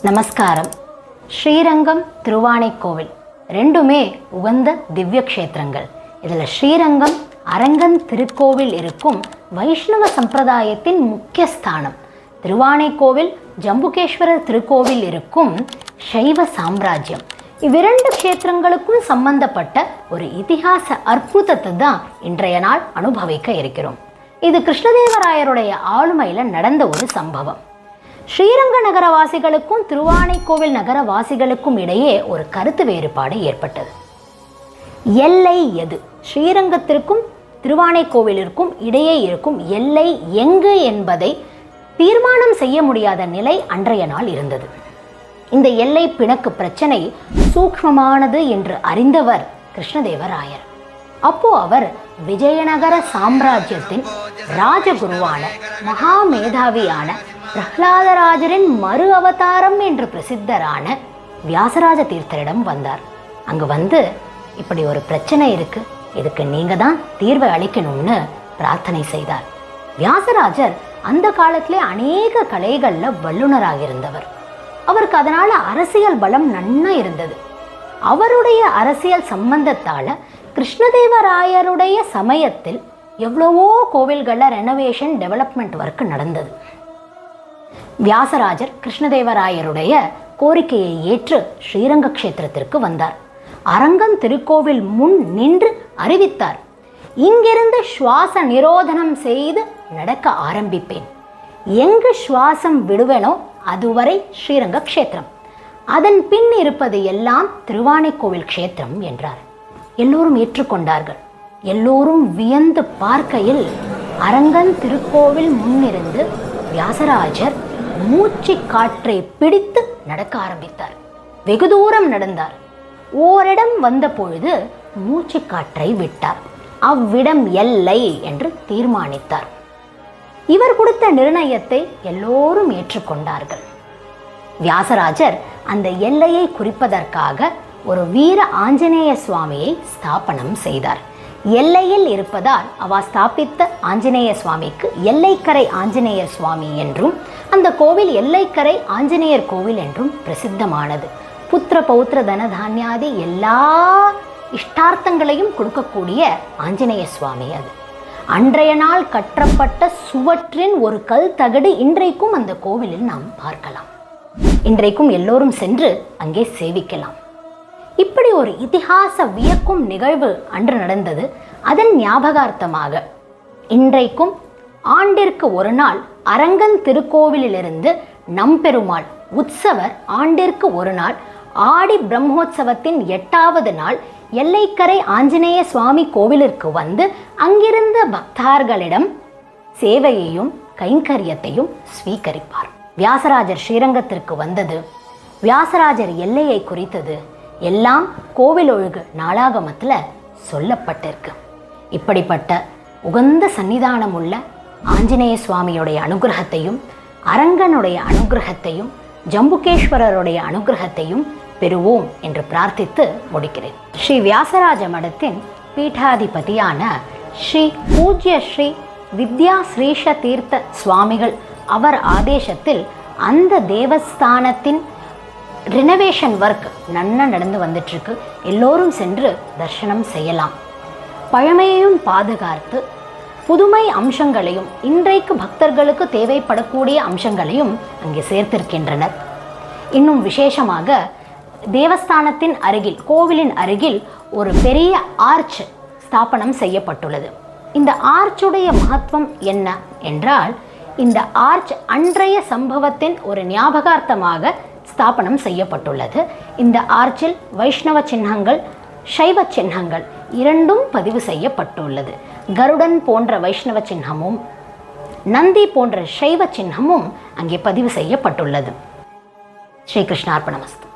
நமஸ்காரம். ஸ்ரீரங்கம், திருவானைக்கோவில் ரெண்டுமே உகந்த திவ்ய க்ஷேத்திரங்கள். இதில் ஸ்ரீரங்கம் அரங்கன் திருக்கோவில் இருக்கும் வைஷ்ணவ சம்பிரதாயத்தின் முக்கிய ஸ்தானம். திருவானைக்கோவில் ஜம்புகேஸ்வரர் திருக்கோவில் இருக்கும் சைவ சாம்ராஜ்யம். இவ்விரண்டு க்ஷேத்திரங்களுக்கும் சம்பந்தப்பட்ட ஒரு இதிகாச அற்புதத்தை தான் இன்றைய நாள் அனுபவிக்க இருக்கிறோம். இது கிருஷ்ணதேவராயருடைய ஆளுமையில் நடந்த ஒரு சம்பவம். ஸ்ரீரங்க நகரவாசிகளுக்கும் திருவானைக்கோவில் நகரவாசிகளுக்கும் இடையே ஒரு கருத்து வேறுபாடு ஏற்பட்டது. எல்லை எது? ஸ்ரீரங்கத்திற்கும் திருவானைக்கோவிலிற்கும் இடையே இருக்கும் எல்லை எங்கு என்பதை தீர்மானம் செய்ய முடியாத நிலை அன்றைய நாள் இருந்தது. இந்த எல்லை பிணக்கு பிரச்சனை சூக்ஷ்மமானது என்று அறிந்தவர் கிருஷ்ணதேவராயர். அப்போ அவர் விஜயநகர சாம்ராஜ்யத்தின் ராஜகுருவான மகாமேதாவியான பிரஹ்லாதராஜரின் மறு அவதாரம் என்று பிரசித்தரான வியாசராஜ தீர்த்தரிடம் வந்தார். அங்கு வந்து இப்படி ஒரு பிரச்சனை இருக்கு, இதுக்கு நீங்க தான் தீர்வை அளிக்கணும்னு பிரார்த்தனை செய்தார். வியாசராஜர் அந்த காலத்திலே அநேக கலைகள்ல வல்லுநராக இருந்தவர். அவருக்கு அதனால அரசியல் பலம் நன்னா இருந்தது. அவருடைய அரசியல் சம்பந்தத்தால கிருஷ்ணதேவராயருடைய சமயத்தில் எவ்வளவோ கோவில்களில் ரெனோவேஷன் டெவலப்மெண்ட் ஒர்க் நடந்தது. வியாசராஜர் கிருஷ்ணதேவராயருடைய கோரிக்கையை ஏற்று ஸ்ரீரங்க க்ஷேத்திரத்திற்கு வந்தார். அரங்கன் திருக்கோவில் முன் நின்று அறிவித்தார், இங்கிருந்து சுவாச நிரோதனம் செய்து நடக்க ஆரம்பிப்பேன். எங்கு சுவாசம் விடுவேனோ அதுவரை ஸ்ரீரங்க க்ஷேத்திரம், அதன் பின் இருப்பது எல்லாம் திருவானைக்கோவில் க்ஷேத்திரம் என்றார். எல்லோரும் ஏற்றுக்கொண்டார்கள். எல்லோரும் வியந்து பார்க்கையில் அரங்கன் திருக்கோவில் முன்னிருந்து வியாசராஜர் மூச்சு காற்றை பிடித்து நடக்க ஆரம்பித்தார். வெகு தூரம் நடந்தார். ஓரிடம் வந்த பொழுது மூச்சு காற்றை விட்டார். அவ்விடம் எல்லை என்று தீர்மானித்தார். இவர் கொடுத்த நிர்ணயத்தை எல்லோரும் ஏற்றுக்கொண்டார்கள். வியாசராஜர் அந்த எல்லையை குறிப்பதற்காக ஒரு வீர ஆஞ்சநேய சுவாமியை ஸ்தாபனம் செய்தார். எல்லையில் இருப்பதால் அவ ஸ்தாபித்த ஆஞ்சநேய சுவாமிக்கு எல்லைக்கரை ஆஞ்சநேயர் சுவாமி என்றும், அந்த கோவில் எல்லைக்கரை ஆஞ்சநேயர் கோவில் என்றும் பிரசித்தமானது. புத்திர பௌத்திர தனதான்யாதி எல்லா இஷ்டார்த்தங்களையும் கொடுக்கக்கூடிய ஆஞ்சநேய சுவாமி அது. அன்றைய நாள் கட்டப்பட்ட சுவற்றின் ஒரு கல் தகடு இன்றைக்கும் அந்த கோவிலில் நாம் பார்க்கலாம். இன்றைக்கும் எல்லோரும் சென்று அங்கே சேவிக்கலாம். இப்படி ஒரு இதிகாச வியக்கும் நிகழ்வு அன்று நடந்தது. அதன் ஞாபகார்த்தமாக இன்றைக்கும் ஆண்டிற்கு ஒரு நாள் அரங்கன் திருக்கோவிலிருந்து நம்பெருமாள் உற்சவர் ஆண்டிற்கு ஒரு நாள் ஆடி பிரம்மோற்சவத்தின் 8வது நாள் எல்லைக்கரை ஆஞ்சநேய சுவாமி கோவிலிற்கு வந்து அங்கிருந்த பக்தர்களிடம் சேவையையும் கைங்கரியத்தையும் ஸ்வீகரிப்பார். வியாசராஜர் ஸ்ரீரங்கத்திற்கு வந்தது, வியாசராஜர் எல்லையை குறித்தது எல்லாம் கோவில் ஒழுகு நாளாகமத்தில் சொல்லப்பட்டிருக்கு. இப்படிப்பட்ட உகந்த சன்னிதானம் உள்ள ஆஞ்சநேய சுவாமியுடைய அனுகிரகத்தையும் அரங்கனுடைய அனுகிரகத்தையும் ஜம்புகேஸ்வரருடைய அனுகிரகத்தையும் பெறுவோம் என்று பிரார்த்தித்து முடிக்கிறேன். ஸ்ரீ வியாசராஜ மடத்தின் பீட்டாதிபதியான ஸ்ரீ பூஜ்ய ஸ்ரீ வித்யா ஸ்ரீஷ தீர்த்த சுவாமிகள் அவர் ஆதேசத்தில் அந்த தேவஸ்தானத்தின் ரினோவேஷன் ஒர்க் நன்னா நடந்து வந்துட்டுருக்கு. எல்லோரும் சென்று தரிசனம் செய்யலாம். பழமையையும் பாதுகாத்து புதுமை அம்சங்களையும் இன்றைக்கு பக்தர்களுக்கு தேவைப்படக்கூடிய அம்சங்களையும் அங்கே சேர்த்திருக்கின்றனர். இன்னும் விசேஷமாக தேவஸ்தானத்தின் அருகில், கோவிலின் அருகில் ஒரு பெரிய ஆர்ச் ஸ்தாபனம் செய்யப்பட்டுள்ளது. இந்த ஆர்ச்சுடைய மகத்துவம் என்ன என்றால், இந்த ஆர்ச் அன்றைய சம்பவத்தின் ஒரு ஞாபகார்த்தமாக ஸ்தாபனம் செய்யப்பட்டுள்ளது. இந்த ஆர்ச்சில் வைஷ்ணவ சின்னங்கள், சைவ சின்னங்கள் இரண்டும் பதிவு செய்யப்பட்டுள்ளது. கருடன் போன்ற வைஷ்ணவ சின்னமும் நந்தி போன்ற சைவ சின்னமும் அங்கே பதிவு செய்யப்பட்டுள்ளது. ஸ்ரீகிருஷ்ணார்ப்பணமஸ்து.